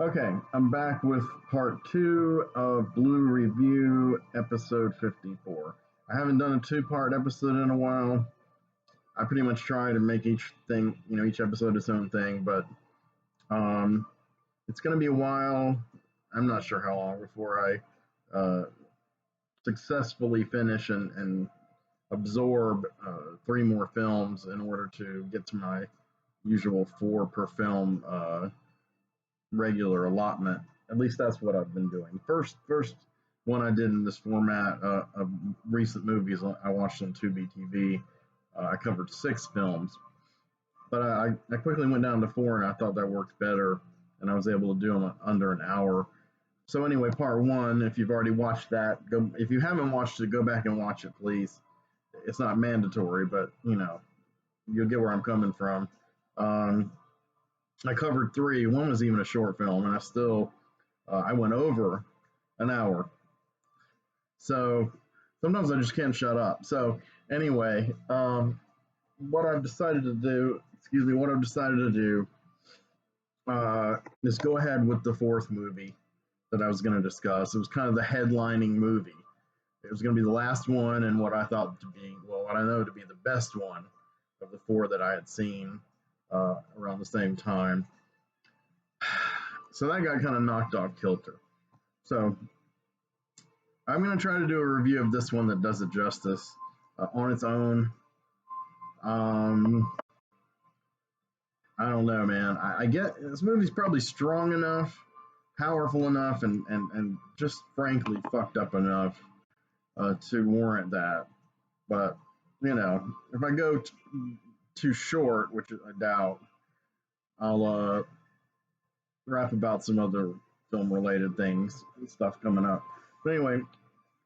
Okay, I'm back with part two of Blue Review, episode 54. I haven't done a two-part episode in a while. I pretty much try to make each thing, each episode its own thing, but um, it's going to be a while. I'm not sure how long before I successfully finish and absorb three more films in order to get to my usual four per film regular allotment. At least that's what I've been doing. First one I did in this format of recent movies I watched on Tubi TV. I covered six films, but I quickly went down to four, and I thought that worked better, and I was able to do them under an hour. So anyway, part one, if you've already watched that, go. If you haven't watched it, go back and watch it, please. It's not mandatory, but you'll get where I'm coming from. Um, I covered three. One was even a short film, and I went over an hour. So sometimes I just can't shut up. So anyway, what I've decided to do, is go ahead with the fourth movie that I was going to discuss. It was kind of the headlining movie. It was going to be the last one, and what I thought to be, what I know to be the best one of the four that I had seen around the same time. So that got kind of knocked off kilter. So I'm going to try to do a review of this one that does it justice on its own. I don't know, man. I get this movie's probably strong enough, powerful enough, and just frankly fucked up enough to warrant that. But, if I go too short, which I doubt, I'll rap about some other film related things and stuff coming up. But anyway,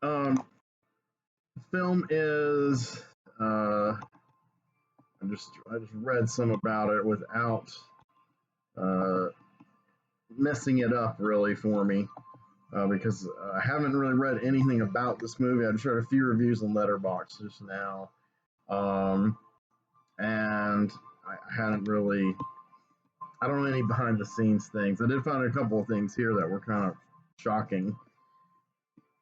the film is I just read some about it without messing it up really for me because I haven't really read anything about this movie. I just read a few reviews on Letterboxd just now, and I hadn't really. I don't know any behind the scenes things. I did find a couple of things here that were kind of shocking.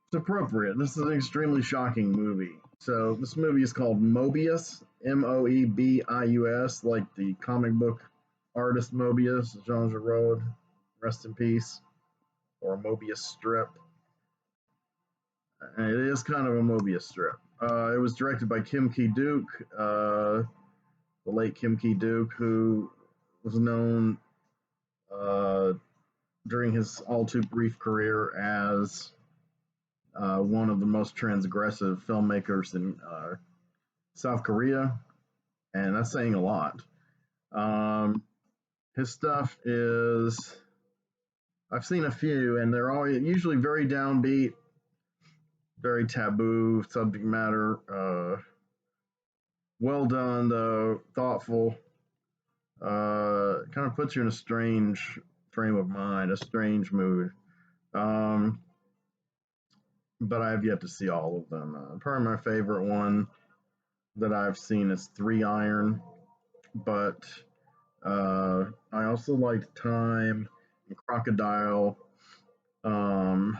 It's appropriate. This is an extremely shocking movie. So this movie is called Mobius, Moebius, like the comic book artist Mobius, Jean Giraud, rest in peace, or a Mobius strip. And it is kind of a Mobius strip. It was directed by Kim Ki-duk, the late Kim Ki-duk, who was known during his all too brief career as one of the most transgressive filmmakers in South Korea, and that's saying a lot. His stuff is, I've seen a few, and they're all usually very downbeat, very taboo subject matter. Well done, though, thoughtful. Kind of puts you in a strange frame of mind, a strange mood. But I have yet to see all of them. Probably my favorite one that I've seen is 3 Iron, but I also liked Time and Crocodile, and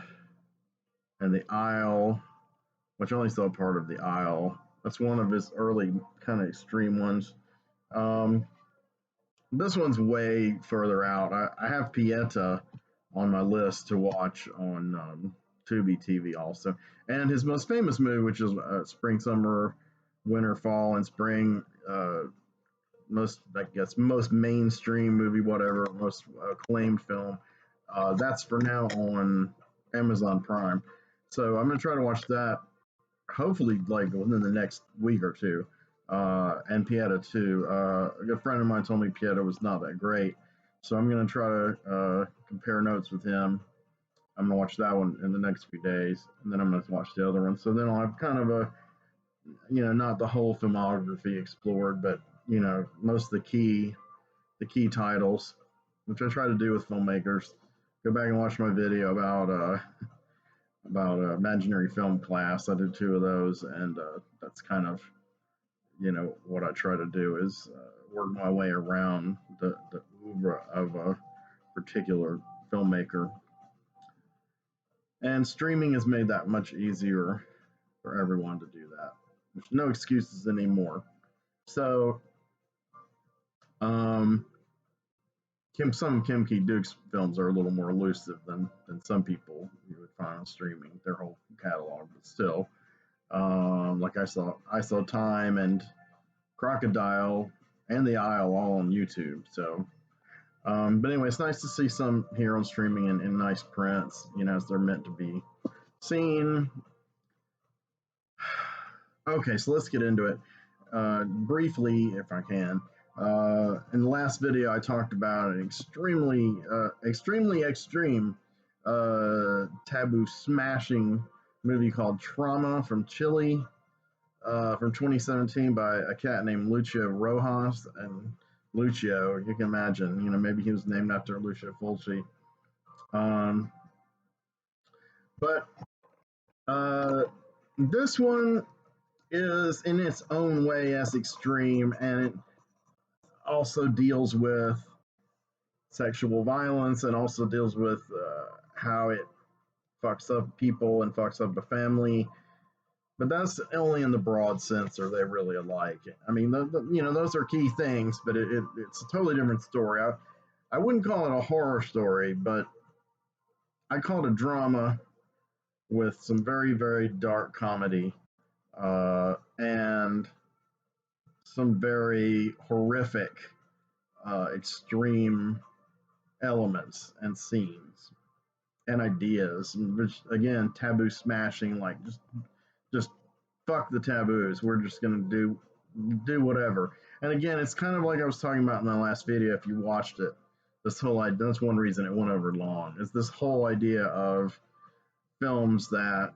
The Isle, which I only saw part of The Isle. That's one of his early kind of extreme ones. This one's way further out. I have Pieta on my list to watch on Tubi TV also. And his most famous movie, which is Spring, Summer, Winter, Fall, and Spring, most mainstream movie, whatever, most acclaimed film. That's for now on Amazon Prime. So I'm going to try to watch that, hopefully, like within the next week or two. And Pieta too. A good friend of mine told me Pieta was not that great, so I'm going to try to compare notes with him. I'm going to watch that one in the next few days, and then I'm going to watch the other one. So then I'll have kind of a, not the whole filmography explored, but most of the key titles, which I try to do with filmmakers. Go back and watch my video about imaginary film class. I did 2 of those, and that's kind of what I try to do is work my way around the oeuvre of a particular filmmaker. And streaming has made that much easier for everyone to do that. There's no excuses anymore. So, um, some of Kim Ki-duk's films are a little more elusive than some people you would find on streaming, their whole catalog, but still. Like I saw Time and Crocodile and The Isle all on YouTube. So, but anyway, it's nice to see some here on streaming in nice prints, as they're meant to be seen. Okay, so let's get into it. Briefly, if I can. In the last video, I talked about an extremely extreme taboo smashing movie called Trauma from Chile from 2017 by a cat named Lucio Rojas. And Lucio, you can imagine, maybe he was named after Lucio Fulci. But this one is in its own way as extreme, and it also deals with sexual violence and also deals with how it fucks up people and fucks up a family. But that's only in the broad sense, are they really alike? I mean, those are key things, but it's a totally different story. I wouldn't call it a horror story, but I call it a drama with some very, very dark comedy and some very horrific, extreme elements and scenes and ideas, and which again, taboo smashing, like just fuck the taboos. We're just gonna do whatever. And again, it's kind of like I was talking about in the last video. If you watched it, this whole idea, that's one reason it went over long, is this whole idea of films that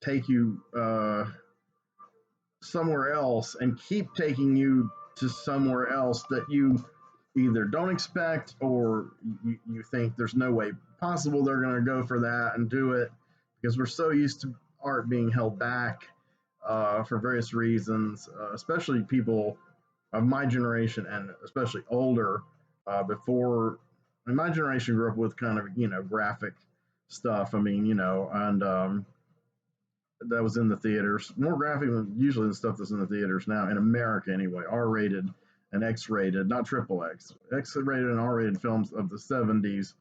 take you somewhere else and keep taking you to somewhere else that you either don't expect, or you think there's no way possible they're going to go for that and do it, because we're so used to art being held back for various reasons, especially people of my generation and especially older. Before, my generation grew up with kind of graphic stuff. I mean, and that was in the theaters. More graphic than usually the stuff that's in the theaters now, in America anyway, R-rated and X-rated, not triple X. X-rated and R-rated films of the 70s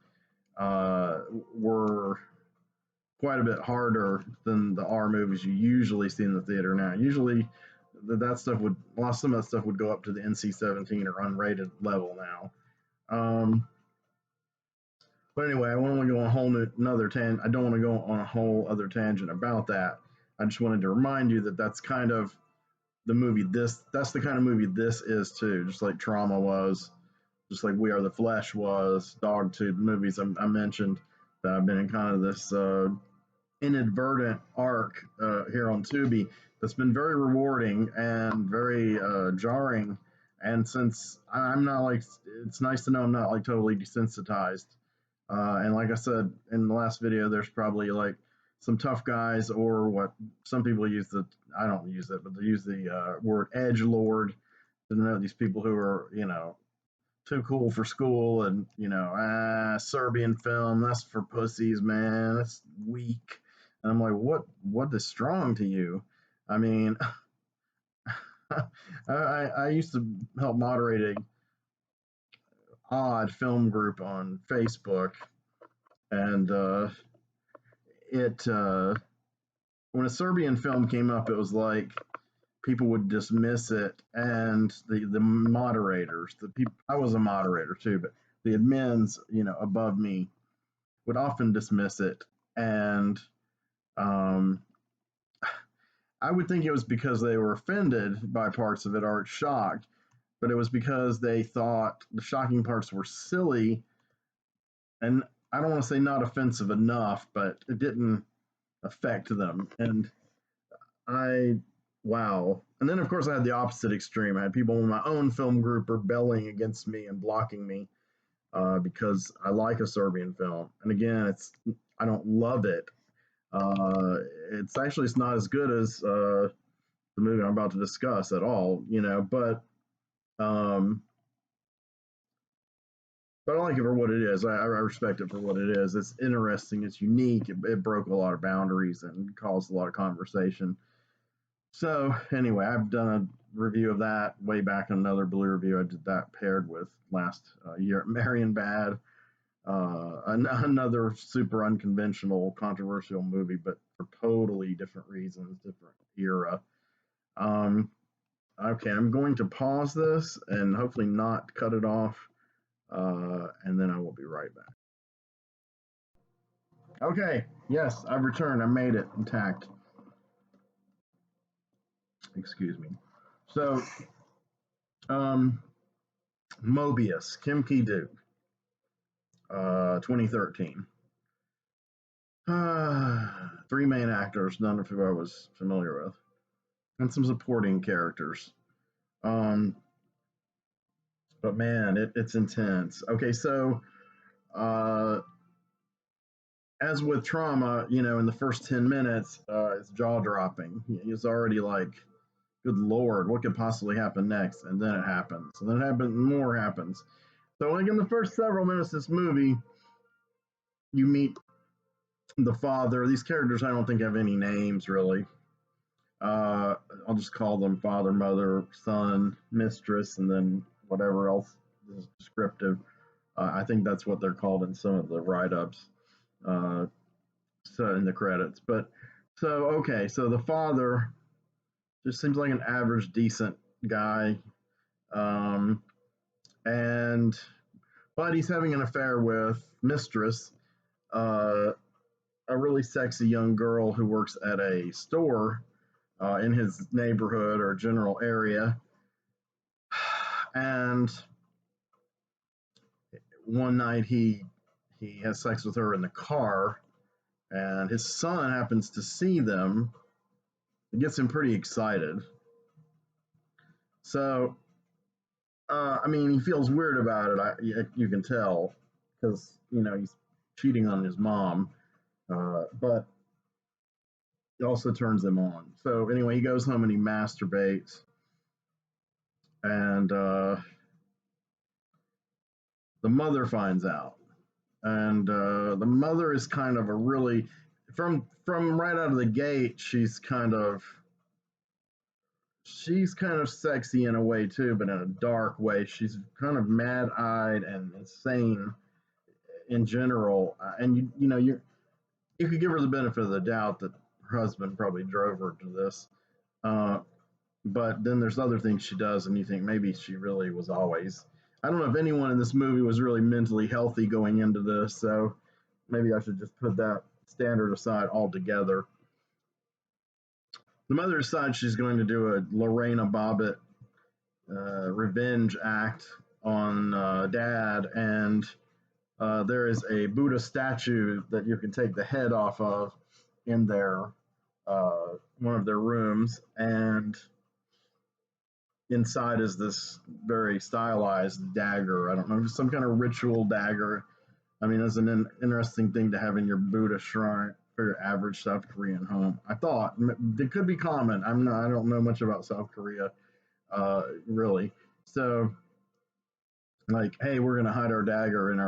were quite a bit harder than the R movies you usually see in the theater now. Usually that stuff would, some of that stuff would go up to the NC-17 or unrated level now. But anyway, I want to go on a whole another tangent. I don't want to go on a whole other tangent about that. I just wanted to remind you that that's kind of the movie that's the kind of movie this is too, just like Trauma was, just like We Are the Flesh was, Dogtooth movies I mentioned that I've been in kind of this inadvertent arc here on Tubi that's been very rewarding and very jarring. And since I'm not like, it's nice to know I'm not like totally desensitized. And like I said in the last video, there's probably like some tough guys, or what some people use I don't use it, but they use the word edge lord to denote these people who are, too cool for school, and, Serbian film, that's for pussies, man. That's weak. And I'm like, what is strong to you? I mean, I used to help moderate a odd film group on Facebook, and when a Serbian film came up, it was like people would dismiss it, and the moderators, the people, I was a moderator too, but the admins, above me, would often dismiss it, and I would think it was because they were offended by parts of it or shocked, but it was because they thought the shocking parts were silly, and I don't want to say not offensive enough, but it didn't affect them. And wow. And then, of course, I had the opposite extreme. I had people in my own film group rebelling against me and blocking me because I like a Serbian film. And again, I don't love it. It's not as good as the movie I'm about to discuss at all, but But I like it for what it is. I respect it for what it is. It's interesting. It's unique. It broke a lot of boundaries and caused a lot of conversation. So anyway, I've done a review of that way back in another Blue review. I did that paired with last year Marion Bad, another super unconventional, controversial movie, but for totally different reasons, different era. Um, okay, I'm going to pause this and hopefully not cut it off, and then I will be right back. Okay, yes, I've returned. I made it intact. Excuse me. So, um, Mobius, Kim Ki-duk, 2013. Three main actors, none of who I was familiar with, and some supporting characters. Um, but man, it's intense. Okay, so uh, as with trauma, in the first 10 minutes, it's jaw dropping. He's already like, good Lord, what could possibly happen next? And then it happens. And then it happens, more happens. So, like in the first several minutes of this movie, you meet the father. These characters, I don't think have any names really. I'll just call them father, mother, son, mistress, and then whatever else is descriptive. I think that's what they're called in some of the write-ups, so in the credits. But so okay, so the father just seems like an average, decent guy, um, and but he's having an affair with mistress, uh, a really sexy young girl who works at a store in his neighborhood or general area. And one night he has sex with her in the car, and his son happens to see them. It gets him pretty excited. So, I mean, he feels weird about it. You can tell because he's cheating on his mom, but it also turns him on. So anyway, he goes home and he masturbates, and the mother finds out, and the mother is kind of a really from right out of the gate. She's kind of sexy in a way too, but in a dark way. She's kind of mad-eyed and insane in general, and you could give her the benefit of the doubt that her husband probably drove her to this. Uh, but then there's other things she does, and you think maybe she really was always. I don't know if anyone in this movie was really mentally healthy going into this, so maybe I should just put that standard aside altogether. The mother decides she's going to do a Lorena Bobbitt revenge act on dad, and there is a Buddha statue that you can take the head off of in their one of their rooms, and inside is this very stylized dagger. I don't know, some kind of ritual dagger. I mean, it's an interesting thing to have in your Buddha shrine for your average South Korean home. I thought it could be common. I don't know much about South Korea, really. So, like, hey, we're gonna hide our dagger in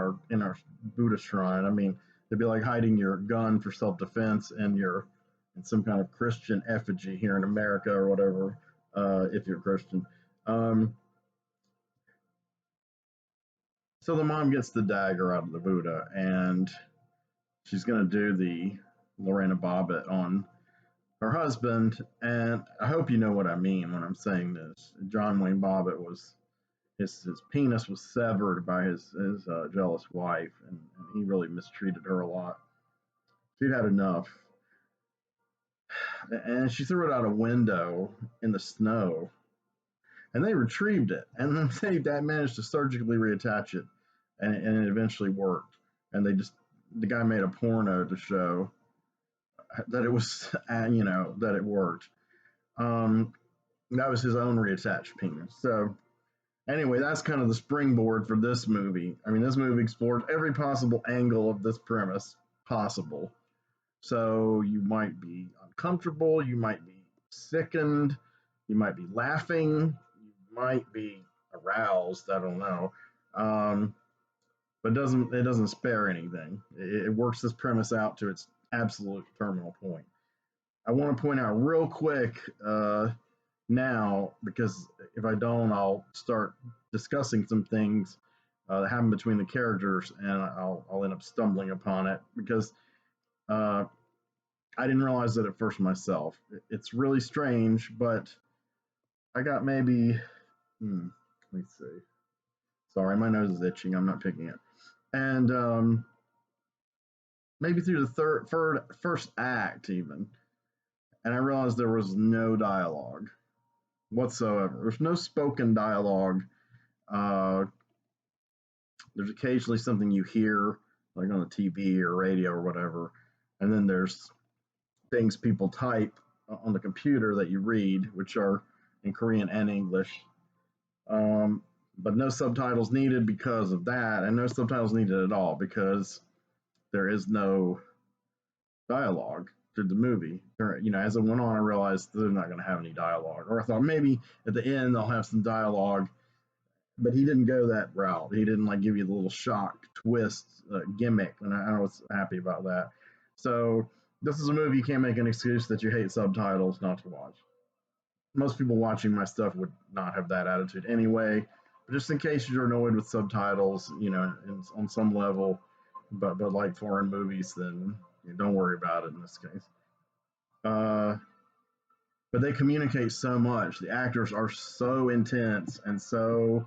our Buddha shrine. I mean, it'd be like hiding your gun for self defense and your in some kind of Christian effigy here in America or whatever, if you're Christian. Um, so the mom gets the dagger out of the Buddha, and she's gonna do the Lorena Bobbitt on her husband. And I hope you know what I mean when I'm saying this. John Wayne Bobbitt was his penis was severed by his jealous wife, and he really mistreated her a lot. She'd had enough, and she threw it out a window in the snow, and they retrieved it, and then they managed to surgically reattach it, and it eventually worked. And the guy made a porno to show that it was that it worked. Um, that was his own reattached penis. So anyway, that's kind of the springboard for this movie. I mean, this movie explored every possible angle of this premise possible. So you might be uncomfortable, you might be sickened, you might be laughing, you might be aroused. I don't know. Um, but it doesn't spare anything. It works this premise out to its absolute terminal point. I want to point out real quick now, because if I don't, I'll start discussing some things that happen between the characters, and I'll end up stumbling upon it because uh, I didn't realize it at first myself. It's really strange, but I got maybe, let me see. Sorry, my nose is itching. I'm not picking it. And maybe through the first act even, and I realized there was no dialogue whatsoever. There's no spoken dialogue. Uh, there's occasionally something you hear, like on the TV or radio or whatever, and then there's things people type on the computer that you read, which are in Korean and English. But no subtitles needed because of that, and no subtitles needed at all because there is no dialogue through the movie. As it went on, I realized they're not going to have any dialogue. Or I thought maybe at the end they'll have some dialogue, but he didn't go that route. He didn't like give you the little shock twist gimmick, and I was happy about that. So this is a movie you can't make an excuse that you hate subtitles not to watch. Most people watching my stuff would not have that attitude anyway. But just in case you're annoyed with subtitles, on some level, but like foreign movies, then don't worry about it in this case. But they communicate so much. The actors are so intense and so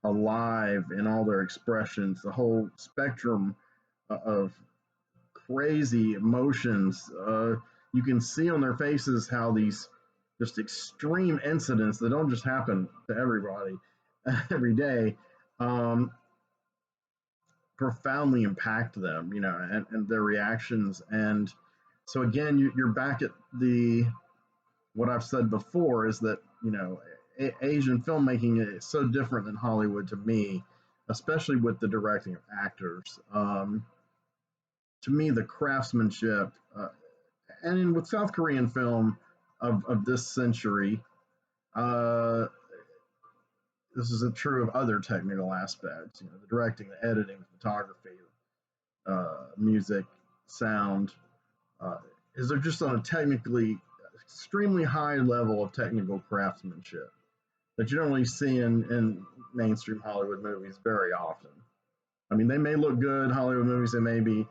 alive in all their expressions. The whole spectrum of crazy emotions. You can see on their faces how these just extreme incidents that don't just happen to everybody every day profoundly impact them, and their reactions. And so again, you're back at what I've said before is that Asian filmmaking is so different than Hollywood to me, especially with the directing of actors. To me, the craftsmanship, and with South Korean film of this century, this is true of other technical aspects, the directing, the editing, the photography, music, sound, is they're just on a technically extremely high level of technical craftsmanship that you don't really see in mainstream Hollywood movies very often. I mean, they may look good, Hollywood movies, they may be,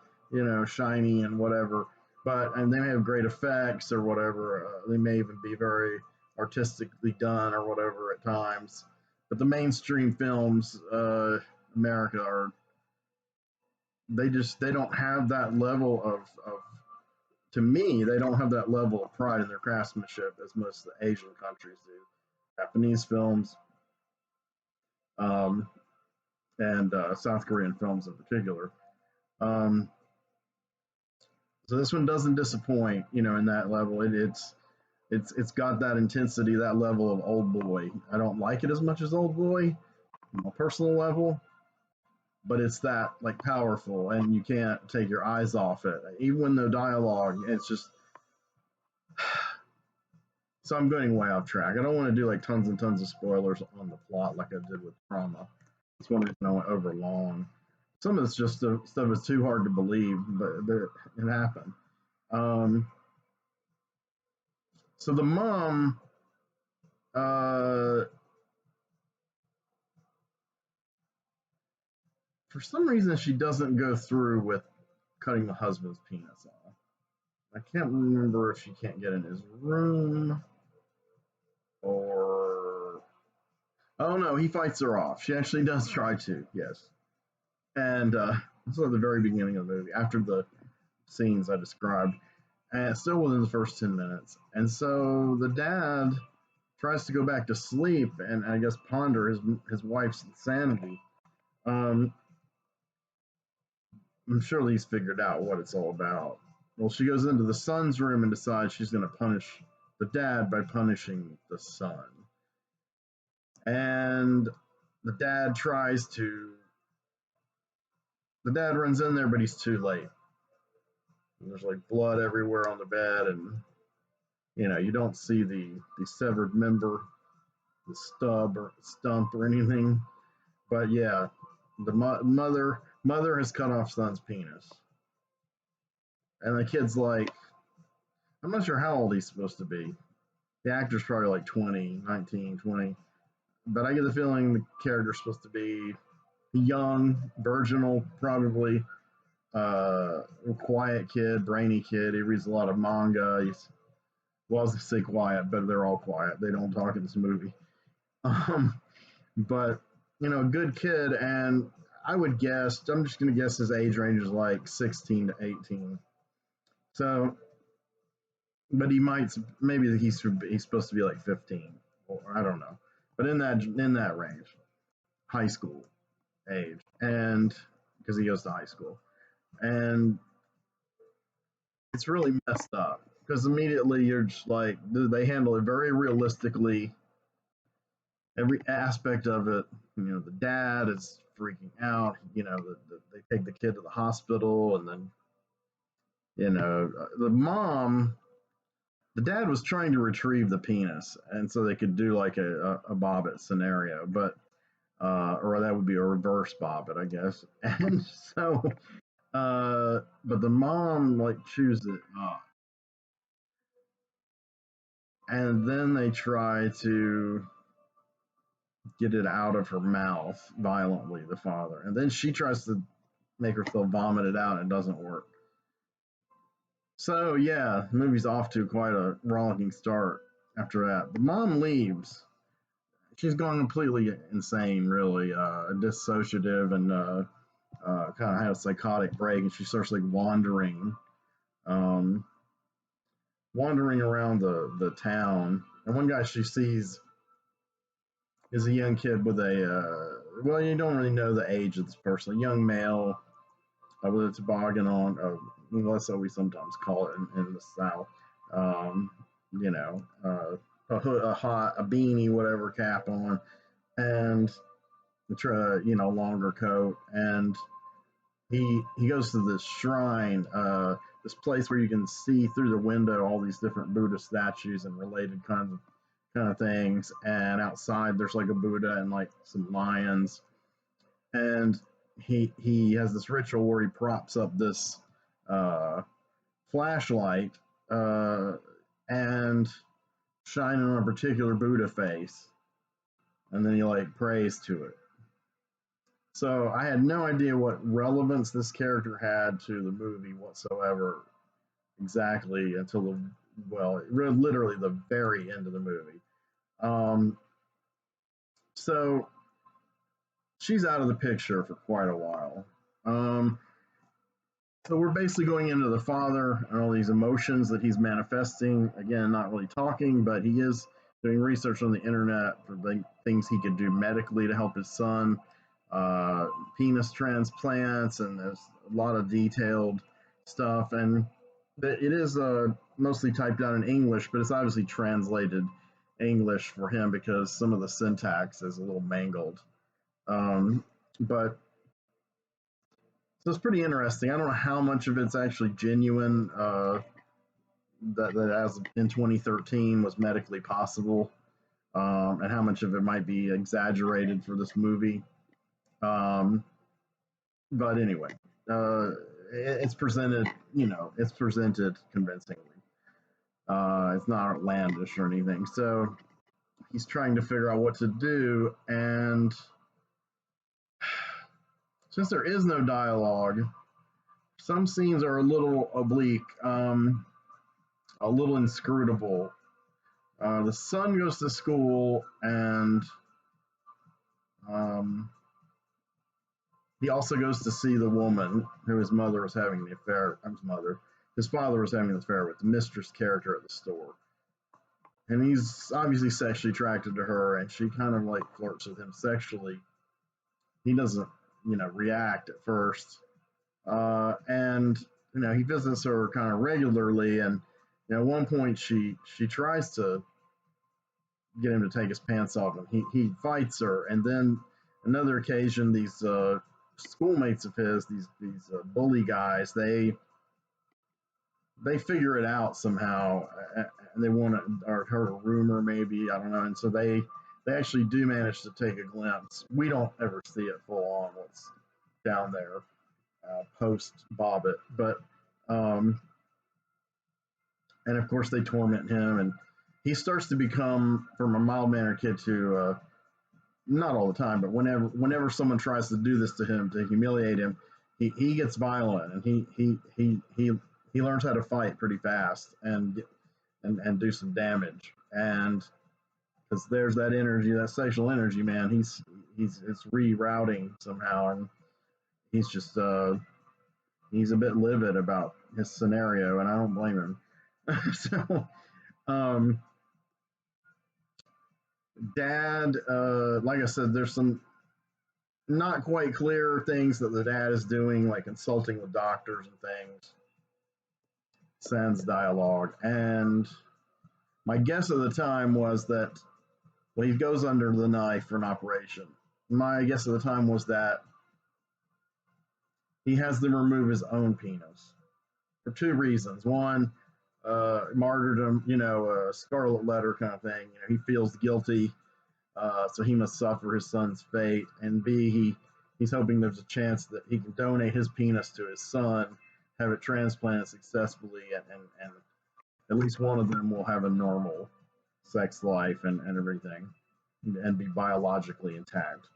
shiny and whatever, and they may have great effects or whatever. They may even be very artistically done or whatever at times. But the mainstream films, America, they don't have that level of to me, they don't have that level of pride in their craftsmanship as most of the Asian countries do. Japanese films, and South Korean films in particular. So this one doesn't disappoint, in that level. It's got that intensity, that level of Old Boy. I don't like it as much as Old Boy on a personal level, but it's that like powerful, and you can't take your eyes off it. Even when no dialogue, it's just. So I'm going way off track. I don't want to do like tons and tons of spoilers on the plot like I did with Trauma. It's one reason I went over long. Some of it's just stuff is too hard to believe, but it happened. So the mom, for some reason, she doesn't go through with cutting the husband's penis off. I can't remember if she can't get in his room or. Oh no, he fights her off. She actually does try to, yes. And this is at the very beginning of the movie, after the scenes I described, and still within the first 10 minutes. And so the dad tries to go back to sleep and I guess ponder his wife's insanity. I'm sure he's figured out what it's all about. Well, she goes into the son's room and decides she's going to punish the dad by punishing the son. And the dad runs in there, but he's too late. And there's like blood everywhere on the bed, and you don't see the severed member, the stump or anything. But yeah, the mother has cut off son's penis, and the kid's like, I'm not sure how old he's supposed to be. The actor's probably like 20, 19, 20. But I get the feeling the character's supposed to be young, virginal, probably, a quiet kid, brainy kid. He reads a lot of manga. Well, I was gonna say quiet, but they're all quiet. They don't talk in this movie. Um, but a good kid, and I would guess. I'm just gonna guess his age range is like 16 to 18. So, but he might maybe he's supposed to be like 15, or I don't know, but in that range, high school age, and because he goes to high school, and it's really messed up because immediately you're just like they handle it very realistically, every aspect of it. The dad is freaking out. They take the kid to the hospital, and then the mom, the dad was trying to retrieve the penis, and so they could do like a bobbit scenario, but or that would be a reverse bobbit, I guess. And so, but the mom like chews it up, and then they try to get it out of her mouth violently, the father, and then she tries to make herself vomit it out, and it doesn't work. So yeah, the movie's off to quite a rollicking start after that. The mom leaves. She's gone completely insane, really, dissociative, and kind of had a psychotic break, and she starts like um, wandering around the town. And one guy she sees is a young kid with well, you don't really know the age of this person, a young male with a toboggan on. Well, that's what we sometimes call it in the South. Um, you know, a hood, a beanie, whatever, cap on, and longer coat, and he goes to this shrine, this place where you can see through the window all these different Buddha statues and related kind of things. And outside there's like a Buddha and like some lions. And he has this ritual where he props up this uh, flashlight and shining on a particular Buddha face, and then he like prays to it. So I had no idea what relevance this character had to the movie whatsoever, exactly until literally the very end of the movie. Um, so she's out of the picture for quite a while. Um, so we're basically going into the father and all these emotions that he's manifesting. Again, not really talking, but he is doing research on the internet for things he could do medically to help his son, uh, penis transplants, and there's a lot of detailed stuff. And it is mostly typed out in English, but it's obviously translated English for him because some of the syntax is a little mangled. But so it's pretty interesting. I don't know how much of it's actually genuine, that as in 2013 was medically possible, and how much of it might be exaggerated for this movie. Um, but anyway, uh, it's presented, it's presented convincingly. It's not outlandish or anything. So he's trying to figure out what to do, and since there is no dialogue, some scenes are a little oblique, a little inscrutable. The son goes to school, and um, he also goes to see the woman who his mother was having the affair. His father was having the affair with the mistress character at the store, and he's obviously sexually attracted to her, and she kind of like flirts with him sexually. He doesn't, react at first, and he visits her kind of regularly, and at one point she tries to get him to take his pants off, and he fights her. And then another occasion, these schoolmates of his, these bully guys, they figure it out somehow, and they want to, or heard a rumor maybe, I don't know, and so they they actually do manage to take a glimpse. We don't ever see it full on what's down there post Bobbit, but and of course they torment him, and he starts to become from a mild mannered kid to not all the time, but whenever someone tries to do this to him to humiliate him, he gets violent, and he learns how to fight pretty fast and do some damage, and because there's that energy, that sexual energy, man, it's rerouting somehow, and he's just he's a bit livid about his scenario, and I don't blame him. So, um, dad, like I said, there's some not quite clear things that the dad is doing, like consulting with doctors and things. Sans dialogue, and my guess at the time was that, well, he goes under the knife for an operation. My guess at the time was that he has them remove his own penis for two reasons. One, martyrdom, scarlet letter kind of thing. He feels guilty, so he must suffer his son's fate. And B, he's hoping there's a chance that he can donate his penis to his son, have it transplanted successfully, and at least one of them will have a normal sex life and everything, and be biologically intact.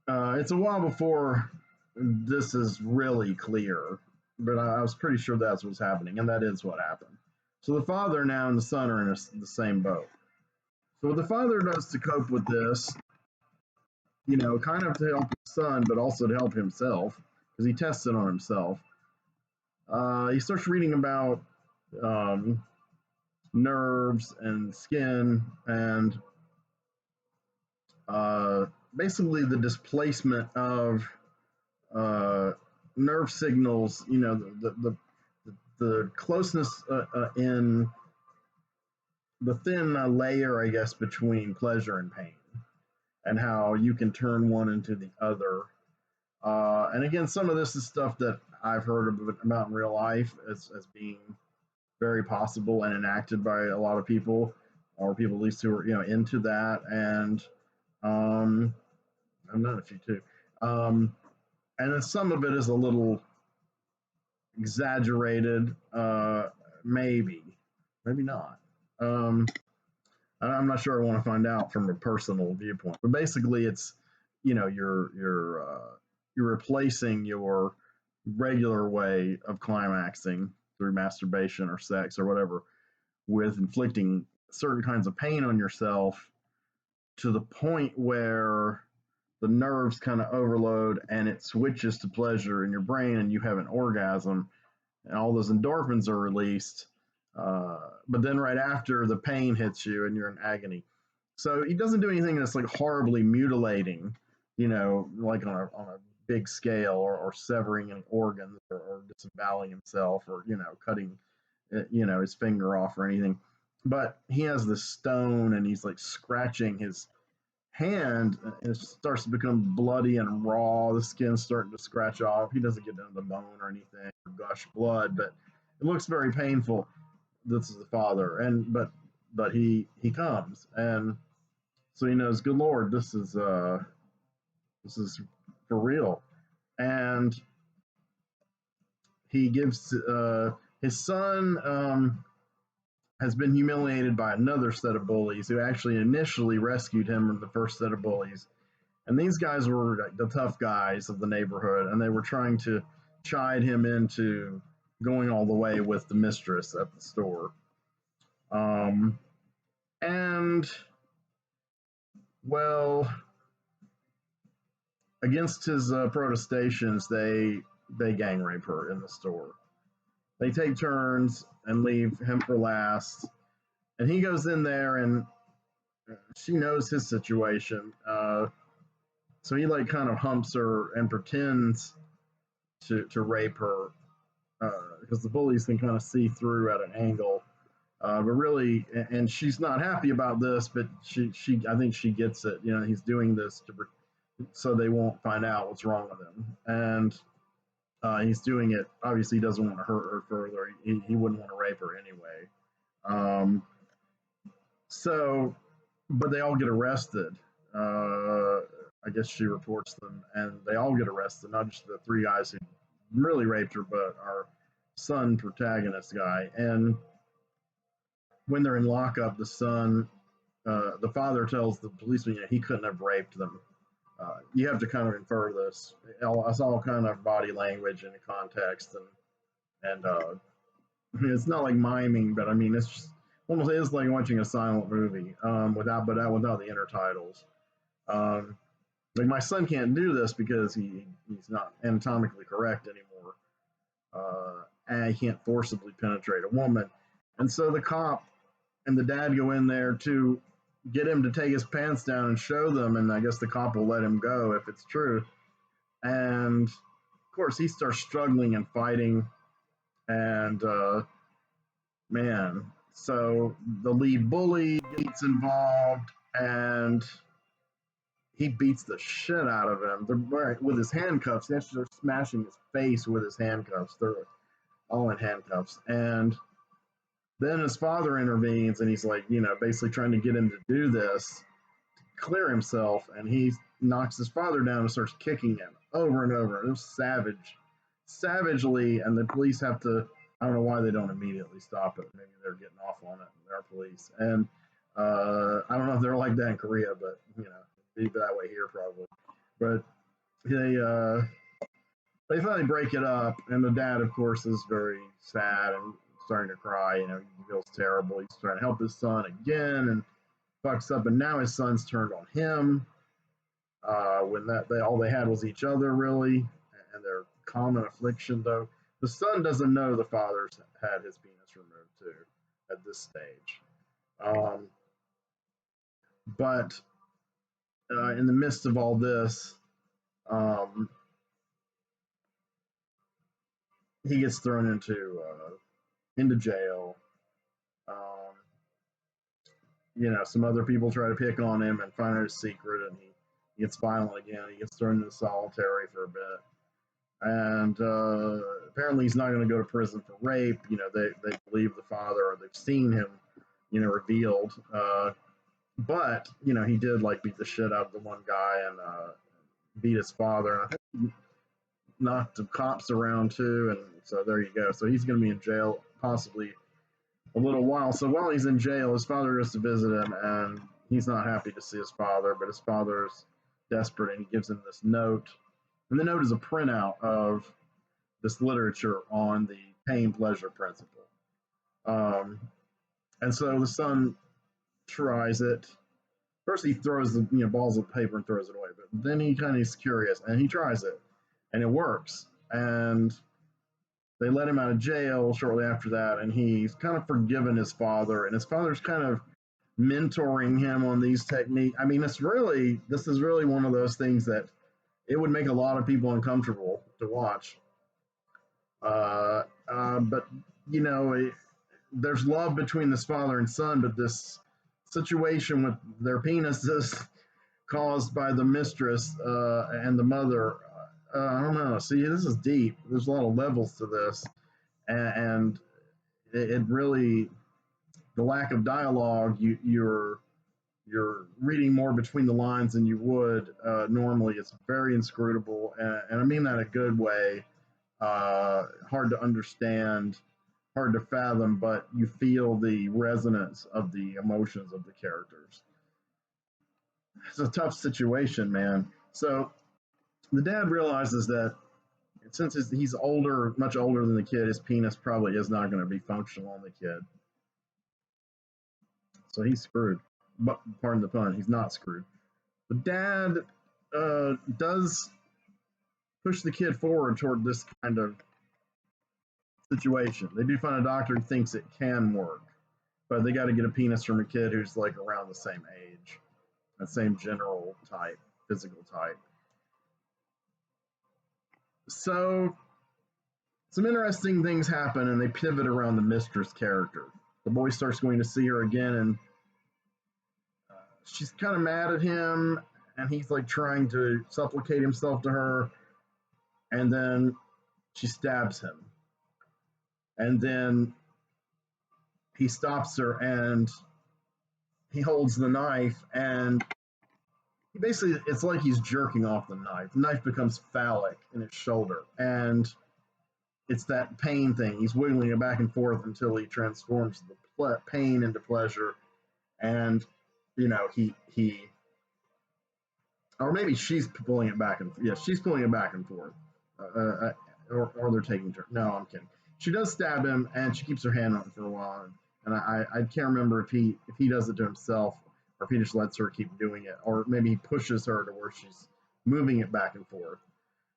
It's a while before this is really clear, but I was pretty sure that's what's happening, and that is what happened. So the father now and the son are in the same boat. So what the father does to cope with this, kind of to help his son, but also to help himself, because he tests it on himself. He starts reading about nerves and skin and basically the displacement of nerve signals, the closeness in the thin layer, I guess, between pleasure and pain, and how you can turn one into the other. And again, some of this is stuff that I've heard about in real life as being very possible and enacted by a lot of people, or people at least who are into that. And I've known a few too. And then some of it is a little exaggerated, maybe not. I'm not sure. I want to find out from a personal viewpoint, but basically, it's you're replacing your regular way of climaxing through masturbation or sex or whatever with inflicting certain kinds of pain on yourself to the point where the nerves kind of overload and it switches to pleasure in your brain and you have an orgasm and all those endorphins are released. But then right after, the pain hits you and you're in agony. So he doesn't do anything that's like horribly mutilating, like on a big scale, or severing any organs, or disemboweling himself, or cutting his finger off or anything. But he has this stone and he's like scratching his hand, and it starts to become bloody and raw. The skin's starting to scratch off. He doesn't get down to the bone or anything or gush blood, but it looks very painful. This is the father, and but he comes, and so he knows, good Lord, this is for real. And he gives his son has been humiliated by another set of bullies who actually initially rescued him from the first set of bullies. And these guys were like the tough guys of the neighborhood, and they were trying to chide him into going all the way with the mistress at the store. And, well, against his protestations, they gang rape her in the store. They take turns and leave him for last. And he goes in there, and she knows his situation. So he like kind of humps her and pretends to rape her, because the bullies can kind of see through at an angle. But really, and she's not happy about this, but she I think she gets it. He's doing this so they won't find out what's wrong with him. And he's doing it. Obviously, he doesn't want to hurt her further. He wouldn't want to rape her anyway. So but they all get arrested. Uh, I guess she reports them, and they all get arrested. Not just the three guys who really raped her, but our son protagonist guy. And when they're in lockup, the father tells the policeman, he couldn't have raped them. You have to kind of infer this. It's all kind of body language and context, and it's not like miming, but I mean it's just almost is like watching a silent movie without the intertitles. Um, like my son can't do this because he's not anatomically correct anymore, and he can't forcibly penetrate a woman, and so the cop and the dad go in there to get him to take his pants down and show them, and I guess the cop will let him go if it's true. And of course, he starts struggling and fighting, and man, so the lead bully gets involved, and he beats the shit out of him. They're wearing, with his handcuffs. They actually are smashing his face with his handcuffs. They're all in handcuffs, and then his father intervenes, and he's like, basically trying to get him to do this, clear himself, and he knocks his father down and starts kicking him over and over. It was savagely, and the police have to. I don't know why they don't immediately stop it. Maybe they're getting off on it. They're police, and I don't know if they're like that in Korea, but it'd be that way here probably. But they finally break it up, and the dad, of course, is very sad and starting to cry. He feels terrible. He's trying to help his son again, and fucks up, and now his son's turned on him. When all they had was each other, really, and their common affliction. Though the son doesn't know the father's had his penis removed too at this stage. But in the midst of all this, he gets thrown into jail. Um, some other people try to pick on him and find out his secret, and he gets violent again. He gets thrown into solitary for a bit, and apparently he's not going to go to prison for rape. They believe the father, or they've seen him, revealed. But he did like beat the shit out of the one guy and beat his father. And I think he knocked the cops around too, and so there you go. So he's going to be in jail possibly a little while. So while he's in jail, his father goes to visit him, and he's not happy to see his father, but his father's desperate, and he gives him this note. And the note is a printout of this literature on the pain-pleasure principle. And so the son tries it. First, he throws the balls of paper and throws it away, but then he kind of is curious, and he tries it, and it works. And they let him out of jail shortly after that, and he's kind of forgiven his father, and his father's kind of mentoring him on these techniques. I mean, this is really one of those things that it would make a lot of people uncomfortable to watch. But there's love between this father and son, but this situation with their penises caused by the mistress and the mother. I don't know. See, this is deep. There's a lot of levels to this, and it really, the lack of dialogue. You're reading more between the lines than you would normally. It's very inscrutable, and I mean that in a good way. Hard to understand, hard to fathom, but you feel the resonance of the emotions of the characters. It's a tough situation, man. So the dad realizes that since he's older, much older than the kid, his penis probably is not going to be functional on the kid. So he's screwed. But pardon the pun, he's not screwed. The dad does push the kid forward toward this kind of situation. They do find a doctor who thinks it can work, but they got to get a penis from a kid who's like around the same age, the same general type, physical type. So some interesting things happen, and they pivot around the mistress character. The boy starts going to see her again, and she's kind of mad at him, and he's like trying to supplicate himself to her, and then she stabs him. And then he stops her, and he holds the knife, and he basically, it's like he's jerking off the knife. The knife becomes phallic in his shoulder, and it's that pain thing. He's wiggling it back and forth until he transforms the pain into pleasure, and he or maybe she's pulling it back and yeah, she's pulling it back and forth, or they're taking turns. No, I'm kidding. She does stab him, and she keeps her hand on it for a while, and I can't remember if he does it to himself or if he just lets her keep doing it, or maybe he pushes her to where she's moving it back and forth.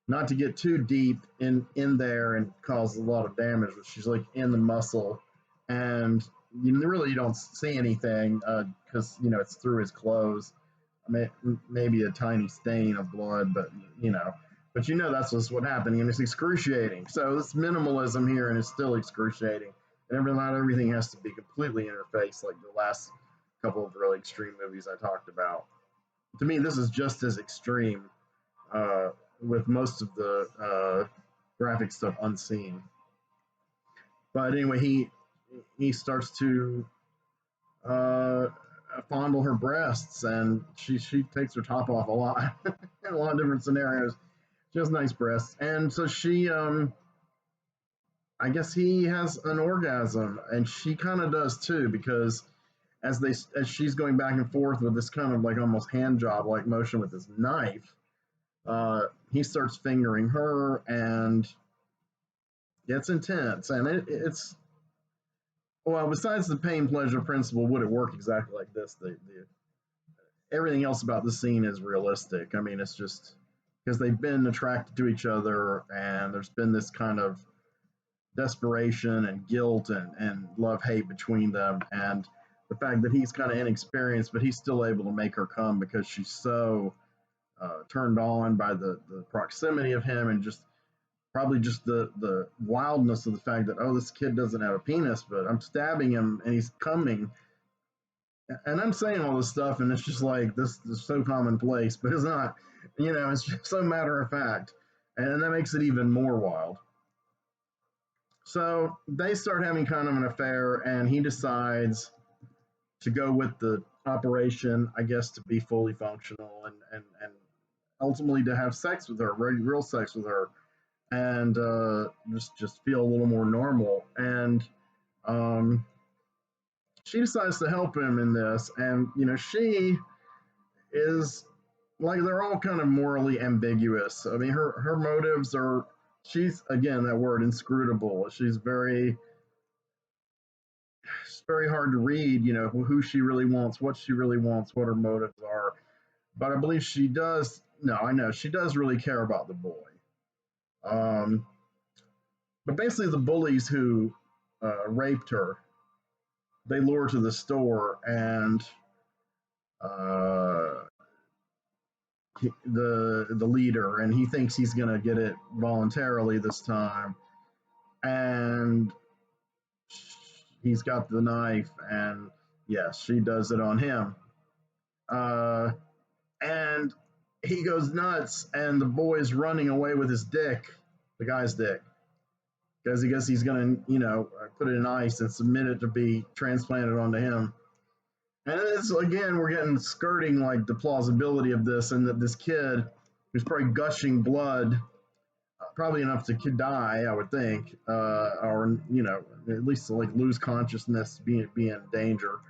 Not to get too deep in there and cause a lot of damage, but she's like in the muscle, and you don't see anything because it's through his clothes, maybe a tiny stain of blood, but that's just what happened, and it's excruciating. So this minimalism here, and it's still excruciating, and not everything has to be completely in her face like the last couple of really extreme movies I talked about. To me, this is just as extreme, with most of the graphic stuff unseen. But anyway, he starts to fondle her breasts, and she takes her top off a lot in a lot of different scenarios. She has nice breasts, and so she I guess he has an orgasm, and she kind of does too, because as she's going back and forth with this kind of like almost hand job like motion with this knife, he starts fingering her, and it's intense, and it's well, besides the pain pleasure principle, would it work exactly like this? The everything else about the scene is realistic. I mean, it's just because they've been attracted to each other, and there's been this kind of desperation and guilt and love hate between them, and the fact that he's kind of inexperienced, but he's still able to make her come because she's so turned on by the proximity of him, and just probably just the wildness of the fact that, oh, this kid doesn't have a penis, but I'm stabbing him and he's coming. And I'm saying all this stuff, and it's just like, this is so commonplace, but it's not. It's just so matter of fact, and that makes it even more wild. So they start having kind of an affair, and he decides to go with the operation, I guess, to be fully functional, and ultimately to have sex with her, real sex with her, and just feel a little more normal. And she decides to help him in this, and she is like, they're all kind of morally ambiguous. I mean, her motives are, she's, again, that word, inscrutable. It's very hard to read, who she really wants, what she really wants, what her motives are. But I believe she does. No, I know she does really care about the boy. But basically, the bullies who raped her, they lure her to the store, and the leader, and he thinks he's gonna get it voluntarily this time, and he's got the knife, and yes, she does it on him, and he goes nuts, and the boy's running away with his dick, the guy's dick, because he guess he's gonna, put it in ice and submit it to be transplanted onto him. And it's, again, we're getting skirting like the plausibility of this, and that this kid who's probably gushing blood, probably enough to die, I would think, or at least to like lose consciousness, be in danger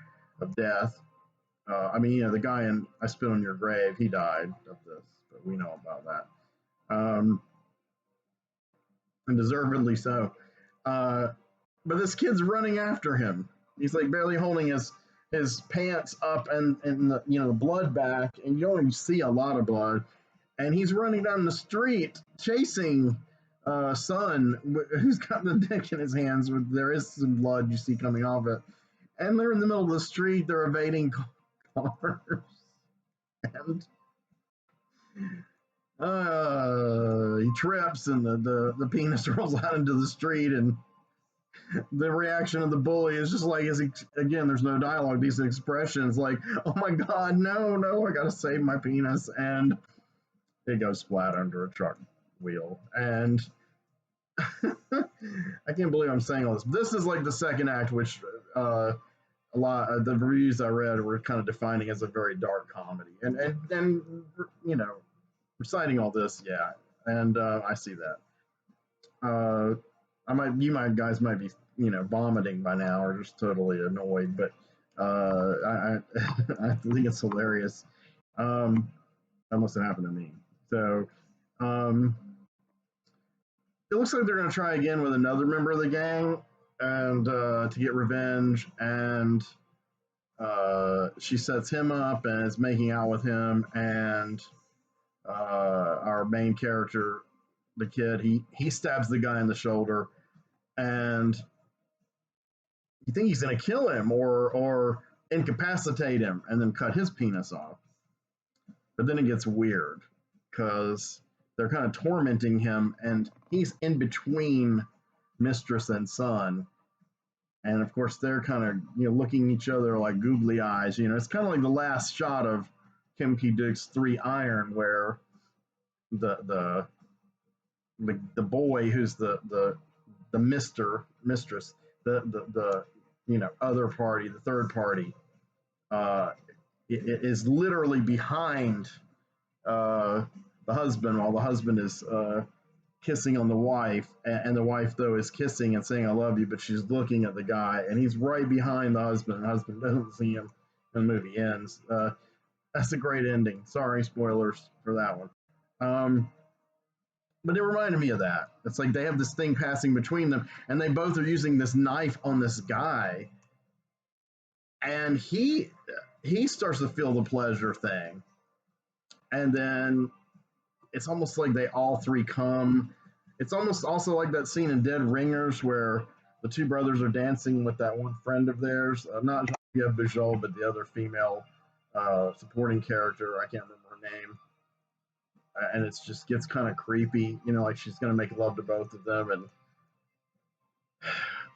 of death. I mean, the guy in I Spit on Your Grave, he died of this, but we know about that, and deservedly so. But this kid's running after him. He's like barely holding his pants up, and the blood back, and you don't even see a lot of blood. And he's running down the street chasing son who's got the dick in his hands. There is some blood you see coming off it, and they're in the middle of the street. They're evading cars, and he trips, and the penis rolls out into the street, and the reaction of the bully is just like, again, there's no dialogue, these expressions like, oh my god, no, I gotta save my penis, and it goes flat under a truck wheel. And I can't believe I'm saying all this. This is like the second act, which a lot of the reviews I read were kind of defining as a very dark comedy, and you know, reciting all this, yeah, and I see that. You might guys might be, vomiting by now or just totally annoyed, but I think it's hilarious. That must have happened to me. So, um, it looks like they're going to try again with another member of the gang and to get revenge. And she sets him up and is making out with him. And our main character, the kid, he stabs the guy in the shoulder, and you think he's going to kill him or incapacitate him and then cut his penis off. But then it gets weird because they're kind of tormenting him, and he's in between mistress and son. And of course, they're kind of looking at each other like googly eyes. It's kind of like the last shot of Kim Ki-duk's 3 Iron, where the boy who's the mistress, the other party, the third party, it is literally behind the husband, while the husband is kissing on the wife, and the wife though is kissing and saying "I love you," but she's looking at the guy, and he's right behind the husband. And the husband doesn't see him, and the movie ends. That's a great ending. Sorry, spoilers for that one. But it reminded me of that. It's like they have this thing passing between them, and they both are using this knife on this guy, and he starts to feel the pleasure thing, and then it's almost like they all 3 come. It's almost also like that scene in Dead Ringers where the 2 brothers are dancing with that one friend of theirs, not Jean Bujol, but the other female supporting character. I can't remember her name. And it just gets kind of creepy, like she's going to make love to both of them. And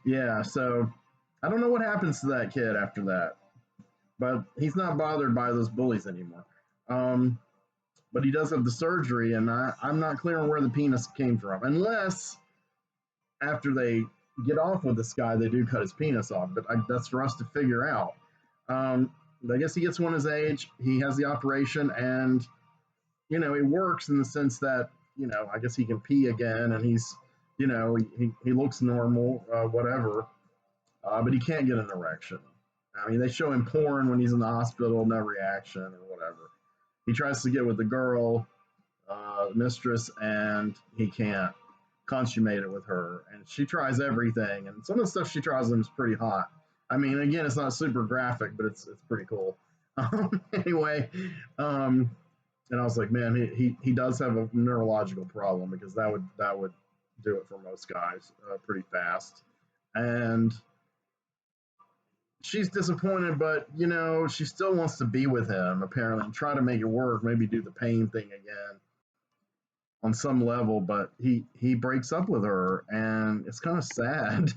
yeah, so I don't know what happens to that kid after that, but he's not bothered by those bullies anymore. But he does have the surgery, and I'm not clear on where the penis came from, unless after they get off with this guy, they do cut his penis off. But that's for us to figure out. I guess he gets one his age. He has the operation, and it works in the sense that I guess he can pee again, and he's he looks normal, whatever. But he can't get an erection. I mean, they show him porn when he's in the hospital, no reaction or whatever. He tries to get with the girl, mistress, and he can't consummate it with her. And she tries everything, and some of the stuff she tries them is pretty hot. I mean, again, it's not super graphic, but it's pretty cool. Anyway, and I was like, man, he does have a neurological problem, because that would do it for most guys pretty fast. And she's disappointed, but she still wants to be with him apparently, and try to make it work, maybe do the pain thing again on some level. But he breaks up with her, and it's kind of sad.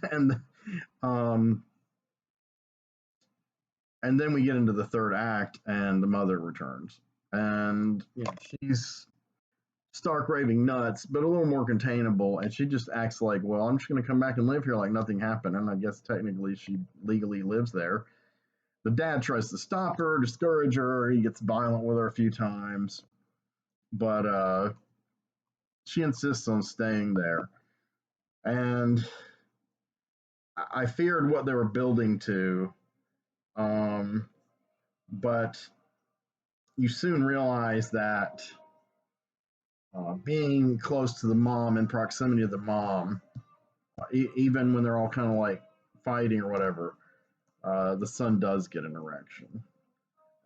And then we get into the third act, and the mother returns, and she's stark raving nuts, but a little more containable, and she just acts like, well, I'm just going to come back and live here like nothing happened. And I guess technically she legally lives there. The dad tries to stop her, discourage her. He gets violent with her a few times, but she insists on staying there. And I feared what they were building to, but you soon realize that being close to the mom, in proximity to the mom, even when they're all kind of like fighting or whatever, the son does get an erection,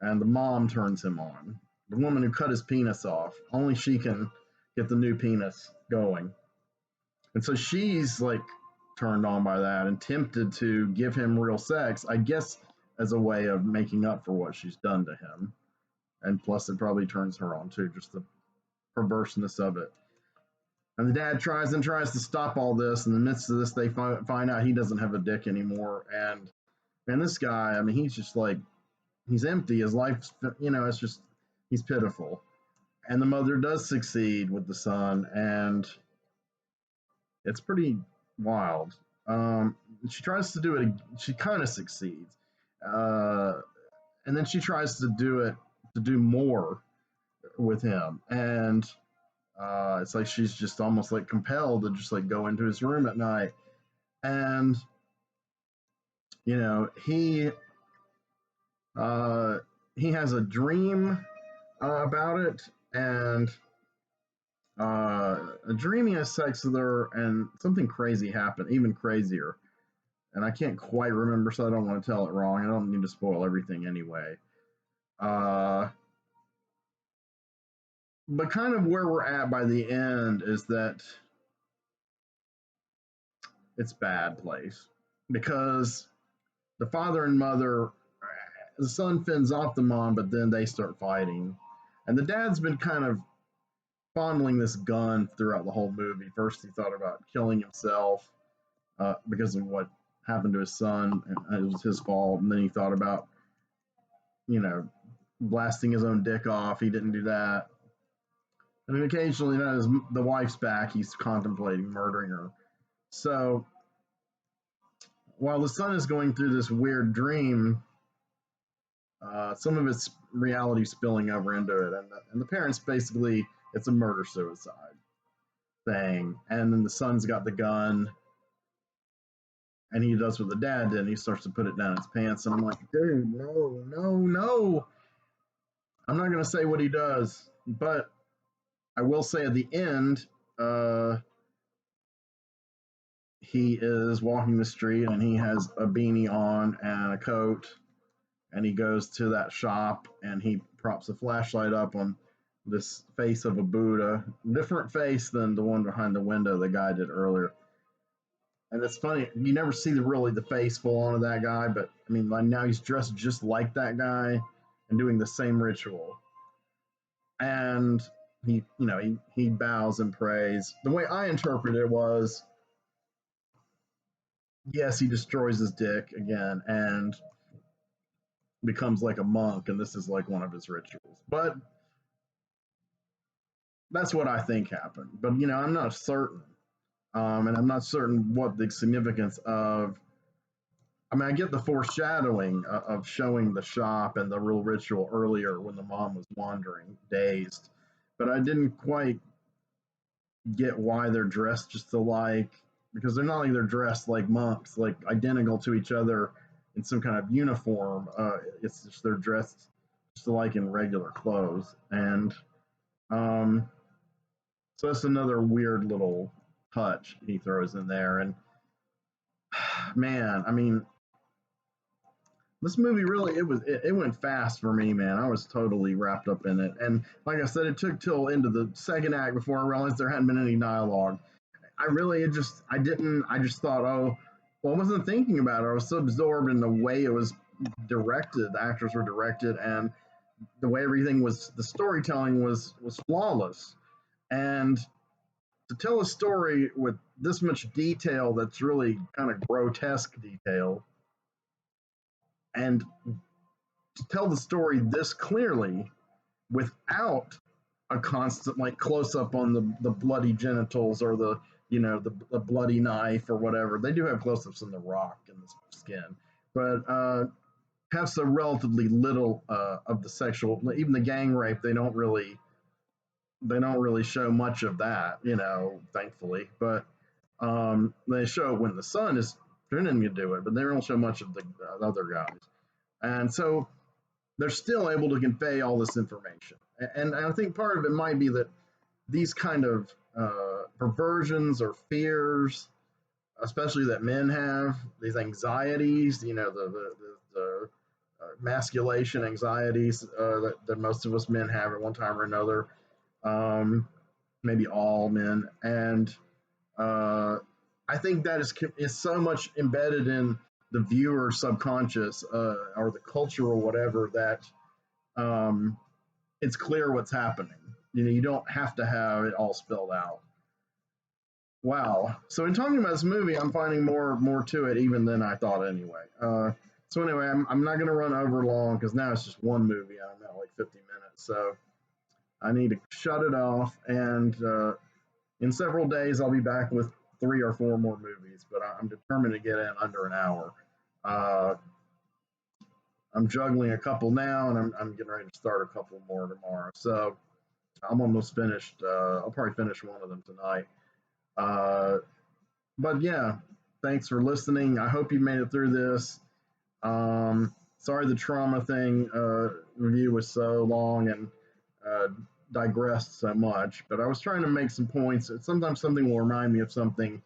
and the mom turns him on. The woman who cut his penis off, only she can get the new penis going, and so she's like turned on by that and tempted to give him real sex, I guess, as a way of making up for what she's done to him. And plus, it probably turns her on too, just the perverseness of it. And the dad tries to stop all this. In the midst of this, they find out he doesn't have a dick anymore. And man, this guy, I mean, he's just like, he's empty. His life's, it's just, he's pitiful. And the mother does succeed with the son, and it's pretty wild. She tries to do it, she kind of succeeds. uh, and then she tries to do more with him, and it's like she's just almost like compelled to just like go into his room at night, and he uh, he has a dream about it, and a dream he has sex with her, and something crazy happened, even crazier. And I can't quite remember, so I don't want to tell it wrong. I don't need to spoil everything anyway. Uh, but kind of where we're at by the end is that it's bad place because the father and mother, the son fends off the mom, but then they start fighting, and the dad's been kind of fondling this gun throughout the whole movie. First, he thought about killing himself because of what happened to his son, and it was his fault. And then he thought about, you know, blasting his own dick off. He didn't do that. And then occasionally, as the wife's back, he's contemplating murdering her. So while the son is going through this weird dream, some of it's reality spilling over into it, and the parents basically it's a murder suicide thing, and then the son's got the gun, and he does what the dad did, and he starts to put it down his pants, and I'm like, dude, no, no, no. I'm not gonna say what he does, but I will say at the end, he is walking the street and he has a beanie on and a coat, and he goes to that shop and he props a flashlight up on this face of a Buddha, different face than the one behind the window the guy did earlier. And it's funny, you never see the face full on of that guy, but I mean, like now he's dressed just like that guy and doing the same ritual. And he bows and prays. The way I interpret it was, yes, he destroys his dick again and becomes like a monk, and this is like one of his rituals. But that's what I think happened. But I'm not certain, and I'm not certain what the significance of. I mean, I get the foreshadowing of showing the shop and the real ritual earlier when the mom was wandering, dazed, but I didn't quite get why they're dressed just alike, because they're not like they're dressed like monks, like identical to each other in some kind of uniform. It's just they're dressed just alike in regular clothes, and um, so that's another weird little touch he throws in there. And man, I mean, this movie really it went fast for me, man. I was totally wrapped up in it, and like I said, it took till into the second act before I realized there hadn't been any dialogue. I really it just I didn't I just thought, oh, well, I wasn't thinking about it. I was so absorbed in the way it was directed, the actors were directed, and the way everything was, the storytelling was flawless. And to tell a story with this much detail, that's really kind of grotesque detail, and to tell the story this clearly without a constant like close up on the bloody genitals or the bloody knife or whatever. They do have close ups on the rock and the skin, but have so relatively little of the sexual, even the gang rape. They don't really show much of that, thankfully. But they show when the son is pretending to do it, but they don't show much of the other guys. And so they're still able to convey all this information. And I think part of it might be that these kind of perversions or fears, especially that men have, these anxieties, the masculation anxieties that most of us men have at one time or another, maybe all men. And I think that is so much embedded in the viewer's subconscious or the culture or whatever that um, it's clear what's happening. You don't have to have it all spelled out. Wow. So in talking about this movie, I'm finding more to it even than I thought anyway. So anyway, I'm not going to run over long because now it's just one movie. I'm at like 50 minutes. So I need to shut it off. And in several days, I'll be back with 3 or 4 more movies. But I'm determined to get in under an hour. Uh, I'm juggling a couple now, and I'm getting ready to start a couple more tomorrow. So I'm almost finished. I'll probably finish one of them tonight. Uh, but yeah, thanks for listening. I hope you made it through this. Sorry the trauma thing review was so long and uh, digressed so much, but I was trying to make some points. Sometimes something will remind me of something,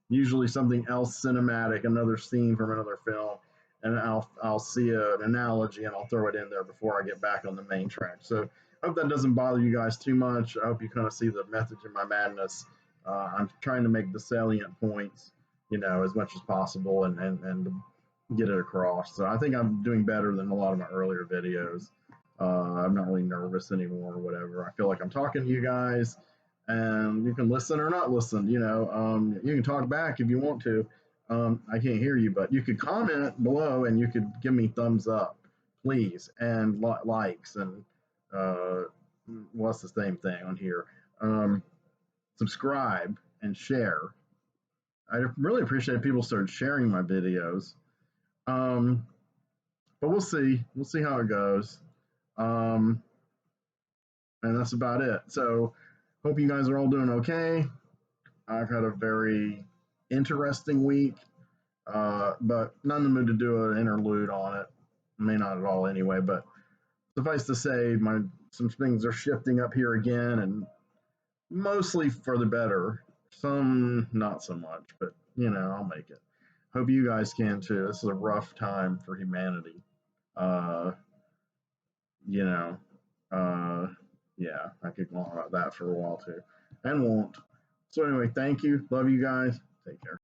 usually something else cinematic, another scene from another film, and I'll see an analogy and I'll throw it in there before I get back on the main track. So I hope that doesn't bother you guys too much. I hope you kind of see the message in my madness. I'm trying to make the salient points, as much as possible and get it across. So I think I'm doing better than a lot of my earlier videos. I'm not really nervous anymore or whatever. I feel like I'm talking to you guys, and you can listen or not listen. You can talk back if you want to. I can't hear you, but you could comment below and you could give me thumbs up, please, and likes and uh, what's the same thing on here? Um, Subscribe and share. I really appreciate people start sharing my videos. Um, but we'll see. We'll see how it goes. Um, and that's about it. So, hope you guys are all doing okay. I've had a very interesting week, but not in the mood to do an interlude on it. May not at all anyway, but suffice to say, some things are shifting up here again, and mostly for the better. Some not so much, but I'll make it. Hope you guys can too. This is a rough time for humanity. Uh, you know, uh, yeah, I could go on about that for a while too, and won't. So anyway, thank you. Love you guys. Take care.